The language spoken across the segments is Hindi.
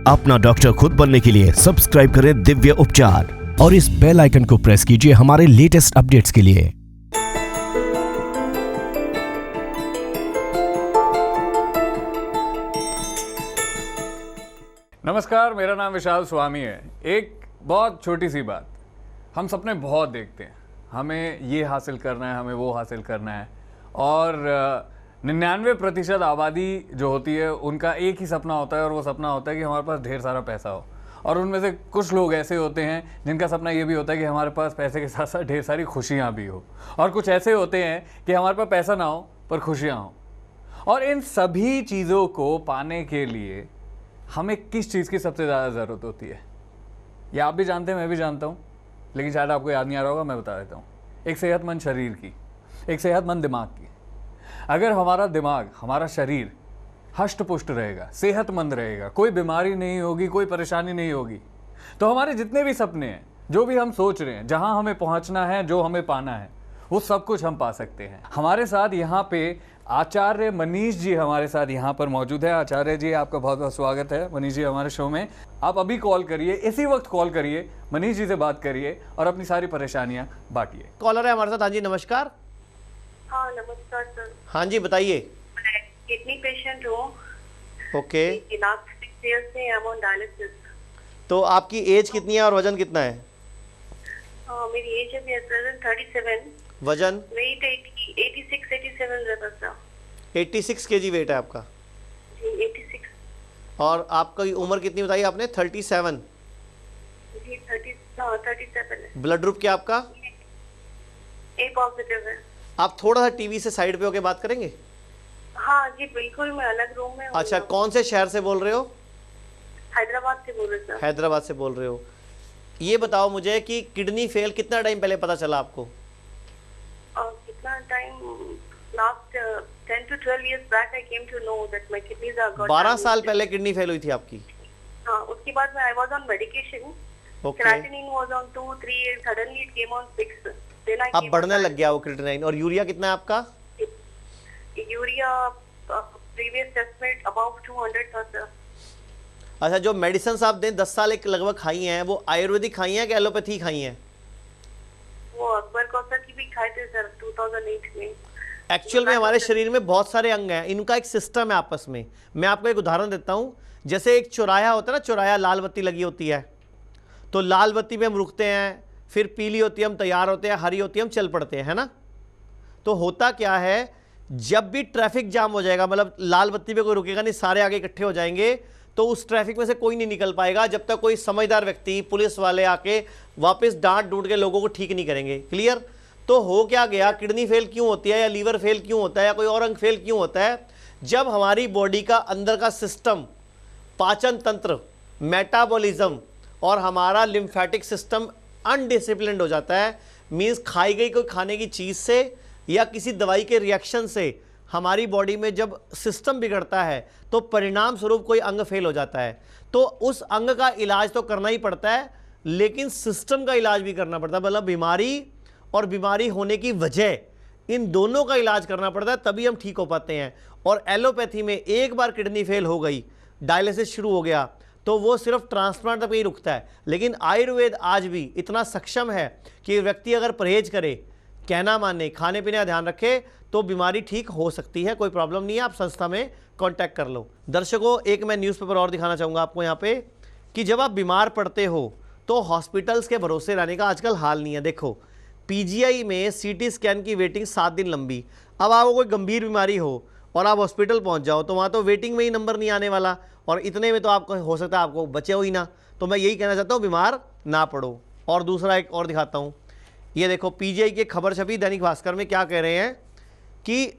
अपना डॉक्टर खुद बनने के लिए सब्सक्राइब करें दिव्य उपचार और इस बेल आइकन को प्रेस कीजिए हमारे लेटेस्ट अपडेट्स के लिए। नमस्कार, मेरा नाम विशाल स्वामी है। एक बहुत छोटी सी बात, हम सपने बहुत देखते हैं, हमें ये हासिल करना है, हमें वो हासिल करना है, और 99% आबादी जो होती है उनका एक ही सपना होता है, और वो सपना होता है कि हमारे पास ढेर सारा पैसा हो। और उनमें से कुछ लोग ऐसे होते हैं जिनका सपना ये भी होता है कि हमारे पास पैसे के साथ साथ ढेर सारी खुशियाँ भी हो, और कुछ ऐसे होते हैं कि हमारे पास पैसा ना हो पर खुशियाँ हो। और इन सभी चीज़ों को पाने के लिए हमें किस चीज़ की सबसे ज़्यादा ज़रूरत होती है, ये आप भी जानते हैं, मैं भी जानता हूँ, लेकिन शायद आपको याद नहीं आ रहा होगा, मैं बता देता हूँ। एक सेहतमंद शरीर की, एक सेहतमंद दिमाग की। अगर हमारा दिमाग, हमारा शरीर हष्ट पुष्ट रहेगा, सेहतमंद रहेगा, कोई बीमारी नहीं होगी, कोई परेशानी नहीं होगी, तो हमारे जितने भी सपने हैं, जो भी हम सोच रहे हैं, जहां हमें पहुंचना है, जो हमें पाना है, वो सब कुछ हम पा सकते हैं। हमारे साथ यहाँ पे आचार्य मनीष जी हमारे साथ यहाँ पर मौजूद है। आचार्य जी, आपका बहुत बहुत स्वागत है मनीष जी हमारे शो में। आप अभी कॉल करिए, इसी वक्त कॉल करिए, मनीष जी से बात करिए और अपनी सारी परेशानियां बांटिए। कॉलर है हमारे साथ। हाँ जी, नमस्कार। हाँ नमस्कार सर। हाँ जी, बताइए। किडनी पेशेंट हूँ। ओके, लास्ट 6 years से आई एम ऑन डायलिसिस। तो आपकी एज कितनी है और वजन कितना है? मेरी एज है प्रेजेंट 37। वजन? वेट 86-87 रहता सर। 86 kg वेट है आपका जी, 86। और आपकी उम्र कितनी बताई आपने? 37। जी 37 है। ब्लड ग्रुप क्या आपका? ए पॉजिटिव है। आप थोड़ा सा टीवी से साइड पे होके बात करेंगे? हाँ जी बिल्कुल, मैं अलग रूम में हूँ। अच्छा, कौन से शहर से बोल रहे हो? हैदराबाद से बोल रहे सर। हैदराबाद से बोल रहे हो। ये बताओ मुझे कि किडनी फेल कितना टाइम पहले पता चला आपको? कितना time? Last 10 to 12 years back I came to know that my kidneys are got 12 साल पहले किडनी फेल हुई थी आपकी? हाँ, उसके बाद मैं I was on medication. Okay. Creatinine was on 2, 3, and suddenly it came on 6. Then I अब came बढ़ने on लग गया वो क्रिएटिनिन। और यूरिया कितना है आपका? यूरिया previous test में above 200 था सर। अच्छा, जो मेडिसिन आप दें 10 साल एक लगभग खाई हैं, वो आयुर्वेदिक खाई हैं कि एलोपैथी खाई हैं? वो अकबर कौसर की भी खाए थे सर 2008 में। एक्चुअल में हमारे शरीर में बहुत सारे अंग हैं, इनका एक सिस्टम है आपस में। मैं आपको एक उदाहरण देता हूं। जैसे एक चौराहा होता है ना, चौराहा लाल बत्ती लगी होती है, तो लाल बत्ती पे हम रुकते हैं, फिर पीली होती है हम तैयार होते हैं, हरी होती है हम चल पड़ते हैं, है ना। तो होता क्या है, जब भी ट्रैफिक जाम हो जाएगा, मतलब लाल बत्ती पे कोई रुकेगा नहीं, सारे आगे इकट्ठे हो जाएंगे, तो उस ट्रैफिक में से कोई नहीं निकल पाएगा जब तक कोई समझदार व्यक्ति, पुलिस वाले आके वापस डांट डूट के लोगों को ठीक नहीं करेंगे। क्लियर? तो हो क्या गया, किडनी फेल क्यों होती है, या लीवर फेल क्यों होता है, या कोई और अंग फेल क्यों होता है? जब हमारी बॉडी का अंदर का सिस्टम, पाचन तंत्र, मेटाबॉलिज्म और हमारा लिम्फेटिक सिस्टम अनडिसिप्लिन्ड हो जाता है, मीन्स खाई गई कोई खाने की चीज़ से या किसी दवाई के रिएक्शन से हमारी बॉडी में जब सिस्टम बिगड़ता है तो परिणाम स्वरूप कोई अंग फेल हो जाता है। तो उस अंग का इलाज तो करना ही पड़ता है, लेकिन सिस्टम का इलाज भी करना पड़ता है, मतलब बीमारी और बीमारी होने की वजह, इन दोनों का इलाज करना पड़ता है, तभी हम ठीक हो पाते हैं। और एलोपैथी में एक बार किडनी फेल हो गई, डायलिसिस शुरू हो गया, तो वो सिर्फ ट्रांसप्लांट तक ही रुकता है। लेकिन आयुर्वेद आज भी इतना सक्षम है कि व्यक्ति अगर परहेज करे, कहना माने, खाने पीने का ध्यान रखे, तो बीमारी ठीक हो सकती है, कोई प्रॉब्लम नहीं है। आप संस्था में कांटेक्ट कर लो। दर्शकों, एक मैं न्यूज़पेपर और दिखाना चाहूँगा आपको यहाँ पे, कि जब आप बीमार पड़ते हो तो हॉस्पिटल्स के भरोसे रहने का आजकल हाल नहीं है। देखो, पीजीआई में सीटी स्कैन की वेटिंग 7 दिन लंबी। अब आपको कोई गंभीर बीमारी हो और आप हॉस्पिटल पहुँच जाओ, तो वहाँ तो वेटिंग में ही नंबर नहीं आने वाला, और इतने में तो आपको हो सकता है आपको बचे हो ही ना। तो मैं यही कहना चाहता हूँ, बीमार ना पड़ो। और दूसरा एक और दिखाता हूँ, ये देखो, पीजीआई की खबर छपी दैनिक भास्कर में, क्या कह रहे हैं कि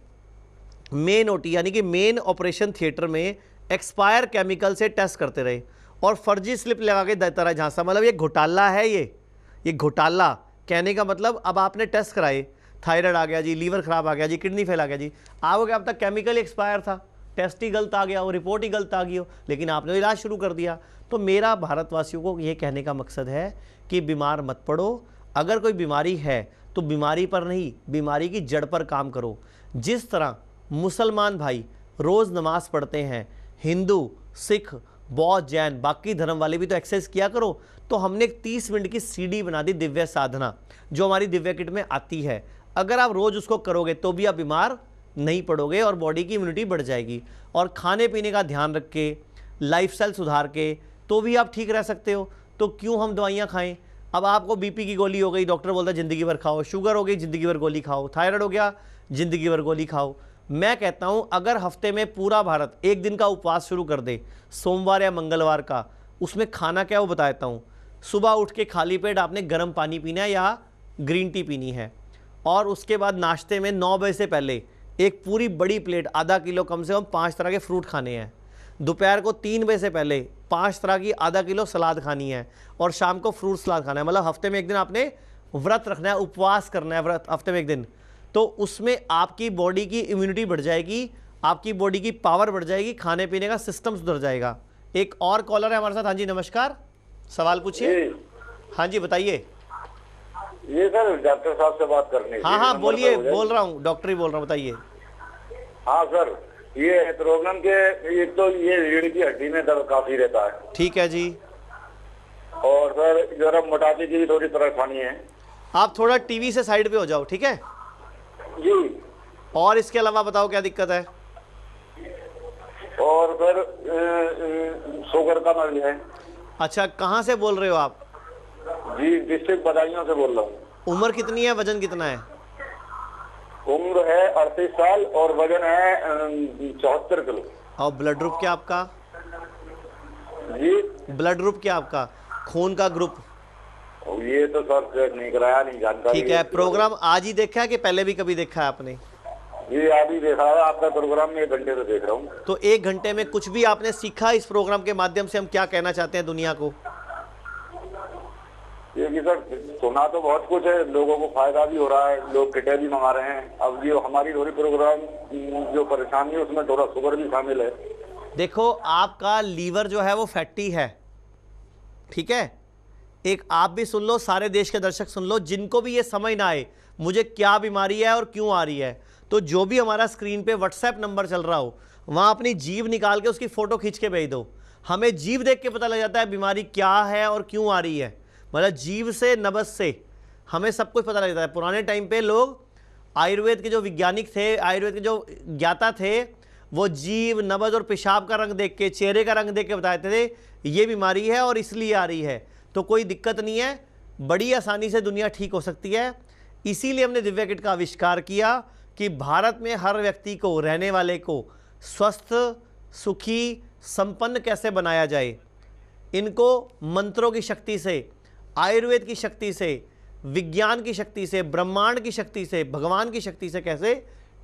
मेन ओटी यानी कि मेन ऑपरेशन थिएटर में एक्सपायर केमिकल से टेस्ट करते रहे और फर्जी स्लिप लगा के देता रहा झांसा। मतलब ये घोटाला है, ये घोटाला। कहने का मतलब, अब आपने टेस्ट कराए, थायराइड आ गया जी, लीवर खराब आ गया जी, किडनी फेल आ गया जी, आपको क्या अब तक केमिकल एक्सपायर था, टेस्ट ही गलत आ गया हो, रिपोर्ट ही गलत आ गई हो, लेकिन आपने इलाज शुरू कर दिया। तो मेरा भारतवासियों को ये कहने का मकसद है कि बीमार मत पड़ो। अगर कोई बीमारी है तो बीमारी पर नहीं, बीमारी की जड़ पर काम करो। जिस तरह मुसलमान भाई रोज़ नमाज पढ़ते हैं, हिंदू, सिख, बौद्ध, जैन, बाकी धर्म वाले भी तो एक्सरसाइज किया करो। तो हमने एक 30 मिनट की सीडी बना दी दिव्य साधना, जो हमारी दिव्य किट में आती है। अगर आप रोज़ उसको करोगे तो भी आप बीमार नहीं पड़ोगे और बॉडी की इम्यूनिटी बढ़ जाएगी। और खाने पीने का ध्यान रख के, लाइफस्टाइल सुधार के, तो भी आप ठीक रह सकते हो। तो क्यों हम दवाइयाँ खाएं? अब आपको बीपी की गोली हो गई, डॉक्टर बोलता है ज़िंदगी भर खाओ। शुगर हो गई, ज़िंदगी भर गोली खाओ। थायराइड हो गया, ज़िंदगी भर गोली खाओ। मैं कहता हूँ अगर हफ्ते में पूरा भारत एक दिन का उपवास शुरू कर दे, सोमवार या मंगलवार का, उसमें खाना क्या वो बता देता हूँ। सुबह उठ के खाली पेट आपने गर्म पानी पीना है या ग्रीन टी पीनी है, और उसके बाद नाश्ते में 9 बजे से पहले एक पूरी बड़ी प्लेट, आधा किलो, कम से कम 5 तरह के फ्रूट खाने हैं। दोपहर को 3 बजे से पहले 5 तरह की आधा किलो सलाद खानी है, और शाम को फ्रूट सलाद खाना है। मतलब हफ्ते में एक दिन आपने व्रत रखना है, उपवास करना है, व्रत हफ्ते में एक दिन। तो उसमें आपकी बॉडी की इम्यूनिटी बढ़ जाएगी, आपकी बॉडी की पावर बढ़ जाएगी, खाने पीने का सिस्टम सुधर जाएगा। एक और कॉलर है हमारे साथ। हाँ जी, नमस्कार, सवाल पूछिए। हाँ जी, बताइए। ये सर डॉक्टर साहब से बात करनी थी। हाँ बोलिए, बोल रहा हूँ, डॉक्टर ही बोल रहा हूँ, बताइए। हाँ सर, ये प्रॉब्लम के एक तो ये रीढ़ की हड्डी में दर्द काफी रहता है। ठीक है जी। और सर जरा मोटापे की भी थोड़ी परेशानी है। आप थोड़ा टीवी से साइड पे हो जाओ, ठीक है जी। और इसके अलावा बताओ क्या दिक्कत है? और सर शुगर का मर्ज है। अच्छा, कहाँ से बोल रहे हो आप? जी, डिस्ट्रिक्ट बदायूं से बोल रहा हूँ। उम्र कितनी है, वजन कितना है? उम्र है 38 साल और वजन है 74 किलो। और ब्लड ग्रुप क्या आपका? जी, ब्लड ग्रुप क्या आपका, खून का ग्रुप? ये तो सर चेक नहीं कराया, नहीं जानकारी। ठीक है। प्रोग्राम आज ही देखा है कि पहले भी कभी देखा है आपने? ये आज ही देखा है आपका प्रोग्राम, में 1 घंटे से देख रहा हूँ। तो 1 घंटे में कुछ भी आपने सीखा इस प्रोग्राम के माध्यम से? हम क्या कहना चाहते हैं दुनिया को? ये कि सर सुना तो बहुत कुछ है, लोगों को फायदा भी हो रहा है, लोग किटें भी मंगा रहे हैं। अब ये हमारी थोड़ी प्रोग्राम जो परेशानी है उसमें थोड़ा शुगर भी शामिल है। देखो, आपका लीवर जो है वो फैटी है, ठीक है। एक आप भी सुन लो, सारे देश के दर्शक सुन लो, जिनको भी ये समझ ना आए मुझे क्या बीमारी है और क्यों आ रही है, तो जो भी हमारा स्क्रीन पे व्हाट्सएप नंबर चल रहा हो, वहाँ अपनी जीभ निकाल के उसकी फ़ोटो खींच के भेज दो। हमें जीभ देख के पता लग जाता है बीमारी क्या है और क्यों आ रही है। मतलब जीभ से, नब्ज़ से हमें सब कुछ पता लग जाता है। पुराने टाइम पे लोग, आयुर्वेद के जो वैज्ञानिक थे, आयुर्वेद के जो ज्ञाता थे, वो जीभ, नब्ज़ और पेशाब का रंग देख के, चेहरे का रंग देख के बताते थे ये बीमारी है और इसलिए आ रही है। तो कोई दिक्कत नहीं है, बड़ी आसानी से दुनिया ठीक हो सकती है। इसीलिए हमने दिव्या किट का आविष्कार किया कि भारत में हर व्यक्ति को, रहने वाले को स्वस्थ, सुखी, संपन्न कैसे बनाया जाए। इनको मंत्रों की शक्ति से, आयुर्वेद की शक्ति से, विज्ञान की शक्ति से, ब्रह्मांड की शक्ति से, भगवान की शक्ति से कैसे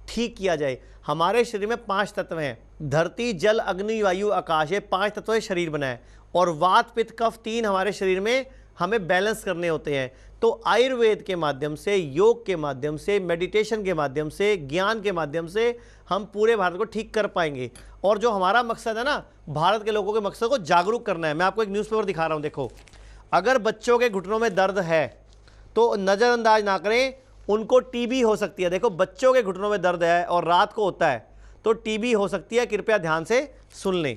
ठीक किया जाए। हमारे शरीर में 5 तत्व हैं, धरती, जल, अग्नि, वायु, आकाश। ये 5 तत्वों से शरीर बना है, और वात, पित्त, कफ 3 हमारे शरीर में हमें बैलेंस करने होते हैं। तो आयुर्वेद के माध्यम से, योग के माध्यम से, मेडिटेशन के माध्यम से, ज्ञान के माध्यम से हम पूरे भारत को ठीक कर पाएंगे। और जो हमारा मकसद है ना, भारत के लोगों के मकसद को जागरूक करना है। मैं आपको एक न्यूज़पेपर दिखा रहा हूँ, देखो। अगर बच्चों के घुटनों में दर्द है तो नज़रअंदाज ना करें, उनको टीबी हो सकती है। देखो, बच्चों के घुटनों में दर्द है और रात को होता है तो टीबी हो सकती है, कृपया ध्यान से सुन लें,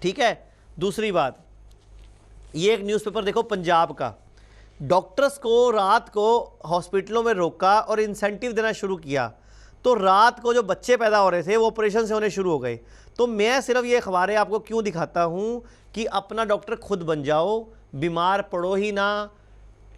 ठीक है। दूसरी बात, ये एक न्यूज़पेपर देखो पंजाब का। डॉक्टर्स को रात को हॉस्पिटलों में रोका और इंसेंटिव देना शुरू किया, तो रात को जो बच्चे पैदा हो रहे थे वो ऑपरेशन से होने शुरू हो गए। तो मैं सिर्फ ये खबरें आपको क्यों दिखाता हूँ कि अपना डॉक्टर खुद बन जाओ, बीमार पड़ो ही ना।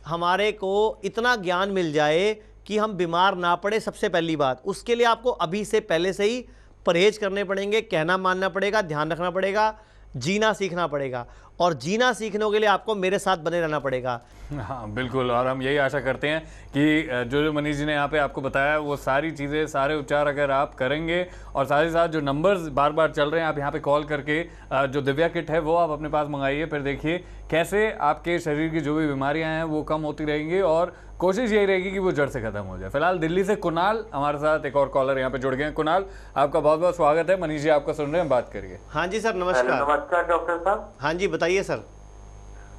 हमारे को इतना ज्ञान मिल जाए कि हम बीमार ना पड़े, सबसे पहली बात। उसके लिए आपको अभी से, पहले से ही परहेज करने पड़ेंगे, कहना मानना पड़ेगा, ध्यान रखना पड़ेगा, जीना सीखना पड़ेगा। और जीना सीखने के लिए आपको मेरे साथ बने रहना पड़ेगा। हाँ बिल्कुल, और हम यही आशा करते हैं कि जो मनीष जी ने यहाँ पे आपको बताया वो सारी चीज़ें, सारे उपचार अगर आप करेंगे, और साथ ही साथ जो नंबर्स बार बार चल रहे हैं, आप यहाँ पे कॉल करके जो दिव्या किट है वो आप अपने पास मंगाइए। फिर देखिए कैसे आपके शरीर की जो भी बीमारियाँ हैं वो कम होती रहेंगी, और कोशिश यही रहेगी कि वो जड़ से खत्म हो जाए। फिलहाल दिल्ली से कुणाल हमारे साथ, एक और कॉलर यहाँ पे जुड़ गए हैं। कुणाल, आपका बहुत बहुत स्वागत है। मनीष जी आपका सुन रहे हैं, बात करिए। हाँ जी सर, नमस्कार। नमस्कार डॉक्टर साहब। हाँ जी, बताइए सर।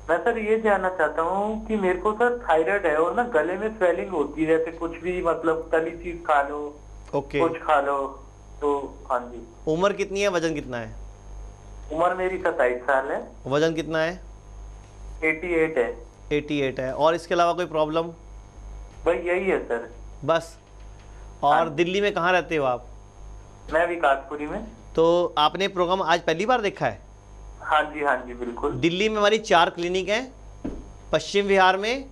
मैं सर ये जानना चाहता हूँ कि मेरे को सर थायराइड है और ना गले में स्वेलिंग होती है, जैसे कुछ भी मतलब तली चीज खा लो, ओके, कुछ खा लो तो। हाँ जी। उम्र कितनी है, वजन कितना है? उम्र मेरी 27 साल है। वजन कितना है? 88 है। 88 है। और इसके अलावा कोई प्रॉब्लम? भाई यही है सर। बस? और दिल्ली में कहाँ रहते हो आप? मैं विकासपुरी में। तो आपने प्रोग्राम आज पहली बार देखा है? हाँ जी बिल्कुल। दिल्ली में हमारी 4 क्लिनिक हैं, पश्चिम विहार में,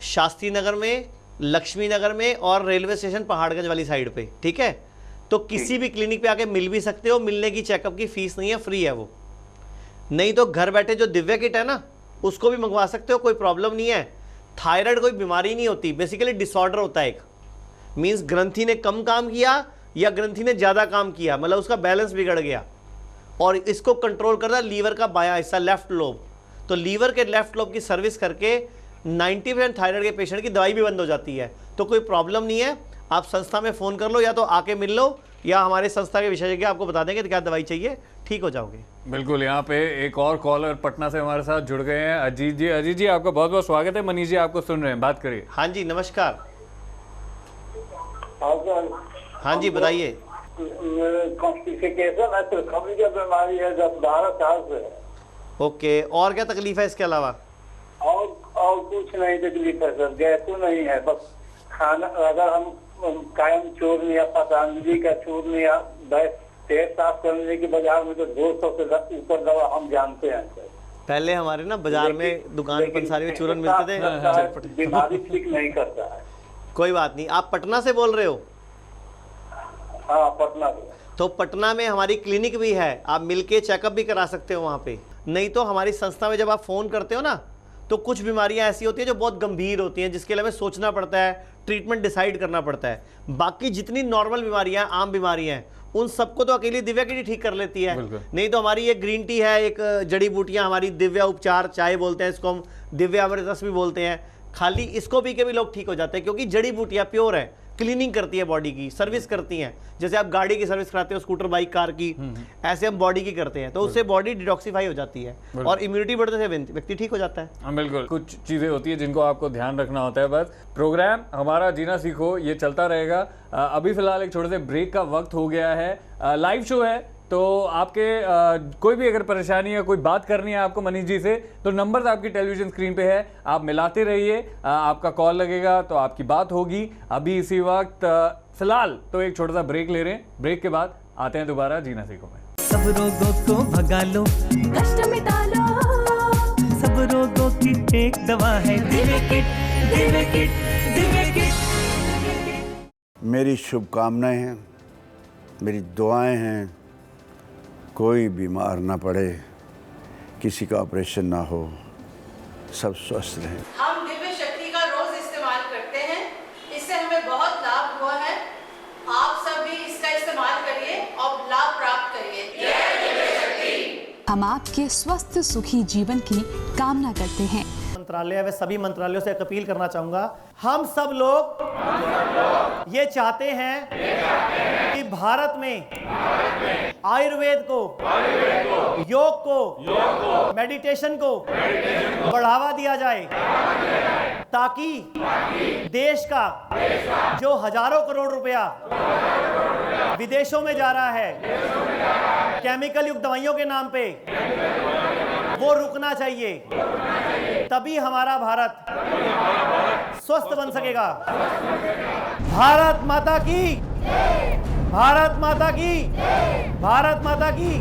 शास्त्री नगर में, लक्ष्मी नगर में और रेलवे स्टेशन पहाड़गंज वाली साइड पे। ठीक है, तो किसी भी क्लिनिक पे आके मिल भी सकते हो। मिलने की चेकअप की फीस नहीं है, फ्री है वो। नहीं तो घर बैठे जो दिव्या किट है ना, उसको भी मंगवा सकते हो, कोई प्रॉब्लम नहीं है। थायराइड कोई बीमारी नहीं होती, बेसिकली डिसऑर्डर होता है एक। मीन्स ग्रंथि ने कम काम किया या ग्रंथि ने ज़्यादा काम किया, मतलब उसका बैलेंस बिगड़ गया। और इसको कंट्रोल करता है लीवर का बायां हिस्सा, लेफ्ट लोब। तो लीवर के लेफ्ट लोब की सर्विस करके 90% थायराइड के पेशेंट की दवाई भी बंद हो जाती है। तो कोई प्रॉब्लम नहीं है। आप संस्था में फ़ोन कर लो, या तो आके मिल लो, या हमारे संस्था के विशेषज्ञ आपको बता देंगे क्या दवाई चाहिए, ठीक हो जाओगे। बिल्कुल। यहाँ पे एक और कॉलर पटना से हमारे साथ जुड़ गए हैं, अजीत जी। अजीत जी, आपका बहुत बहुत स्वागत है। मनीष जी आपको सुन रहे हैं, बात करिए। हाँ जी, नमस्कार। हाँ जी, बताइए। कॉन्स्टिपेशन है, कब्ज की बीमारी है, जब 12 साल से। ओके, और क्या तकलीफ है इसके अलावा? और कुछ नहीं तकलीफ है सर, गैस तो नहीं है, बस खाना अगर हम कायम चूर्ण या पतंजलि का चूर्ण या पेट साफ करने के बाजार में तो 200 से ऊपर दवा हम जानते हैं सर। पहले हमारे ना बाजार में दुकान पंसारी में चूरन मिलते थे, बीमारी ठीक नहीं करता है। कोई बात नहीं। आप पटना से बोल रहे हो? हाँ, पटना से। तो पटना में हमारी क्लिनिक भी है, आप मिलके चेकअप भी करा सकते हो वहाँ पे। नहीं तो हमारी संस्था में जब आप फ़ोन करते हो ना, तो कुछ बीमारियां ऐसी होती हैं जो बहुत गंभीर होती हैं, जिसके लिए हमें सोचना पड़ता है, ट्रीटमेंट डिसाइड करना पड़ता है। बाकी जितनी नॉर्मल बीमारियां, आम बीमारियां हैं, उन सबको तो अकेली दिव्या किट ठीक कर लेती है। नहीं तो हमारी एक ग्रीन टी है, एक जड़ी बूटियां, हमारी दिव्या उपचार चाय बोलते हैं इसको, हम दिव्या अमृत रस भी बोलते हैं। खाली इसको पी के भी लोग ठीक हो जाते हैं, क्योंकि जड़ी बूटियां प्योर है, क्लीनिंग करती है बॉडी की, सर्विस करती हैं। जैसे आप गाड़ी की सर्विस कराते हो, स्कूटर, बाइक, कार की, ऐसे हम बॉडी की करते हैं। तो उससे बॉडी डिटॉक्सिफाई हो जाती है और इम्यूनिटी बढ़ने से व्यक्ति ठीक हो जाता है। बिल्कुल। कुछ चीज़ें होती है जिनको आपको ध्यान रखना होता है। बस प्रोग्राम हमारा जीना सीखो ये चलता रहेगा। अभी फिलहाल एक छोटे से ब्रेक का वक्त हो गया है। लाइव शो है, तो आपके कोई भी अगर परेशानी या कोई बात करनी है आपको मनीष जी से, तो नंबर आपकी टेलीविजन स्क्रीन पे है, आप मिलाते रहिए। आपका कॉल लगेगा तो आपकी बात होगी। अभी इसी वक्त फिलहाल तो एक छोटा सा ब्रेक ले रहे हैं। ब्रेक के बाद आते हैं दोबारा जीना सीखो में। सब रोगों को भगा लो, कष्ट मिटा लो, सब रोगों की एक दवा है Divya kit, Divya kit, Divya kit. मेरी शुभकामनाएं हैं, मेरी दुआएं हैं, कोई बीमार ना पड़े, किसी का ऑपरेशन ना हो, सब स्वस्थ रहें। हम दिव्य शक्ति का रोज इस्तेमाल करते हैं, इससे हमें बहुत लाभ हुआ है। आप सब भी इसका इस्तेमाल करिए और लाभ प्राप्त करिए। जय दिव्य शक्ति। हम आपके स्वस्थ सुखी जीवन की कामना करते हैं। मंत्रालय व सभी मंत्रालयों से एक अपील करना चाहूंगा, हम सब लोग ये चाहते हैं कि भारत में आयुर्वेद को, योग को, मेडिटेशन को बढ़ावा दिया जाए, ताकि देश का जो हजारों करोड़ रुपया विदेशों में जा रहा है केमिकल युक्त दवाइयों के नाम पे, वो रुकना चाहिए। तभी हमारा भारत स्वस्थ बन सकेगा। भारत माता की, भारत माता की, भारत माता की।